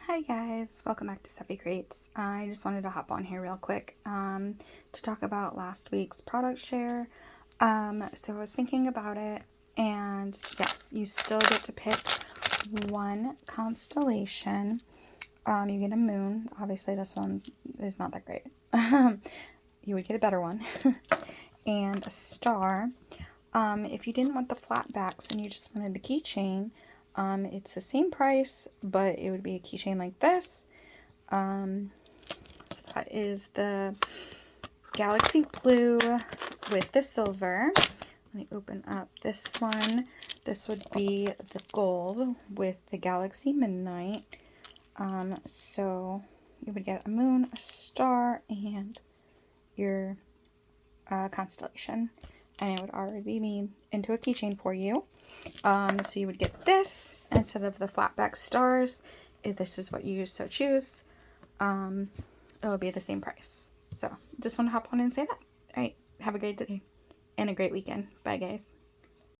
Hi guys, welcome back to Stephie Creates. I just wanted to hop on here real quick to talk about last week's product share. So I was thinking about it, and yes, you still get to pick one constellation. You get a moon. Obviously this one is not that great. You would get a better one. And a star. If you didn't want the flat backs and you just wanted the keychain, it's the same price, but it would be a keychain like this. So that is the Galaxy Blue with the silver. Let me open up this one. This would be the gold with the Galaxy Midnight. So you would get a moon, a star, and your constellation. And it would already be made into a keychain for you. So you would get this instead of the flat back stars. If this is what you so choose, it will be the same price. So just want to hop on and say that. All right, have a great day and a great weekend. Bye, guys.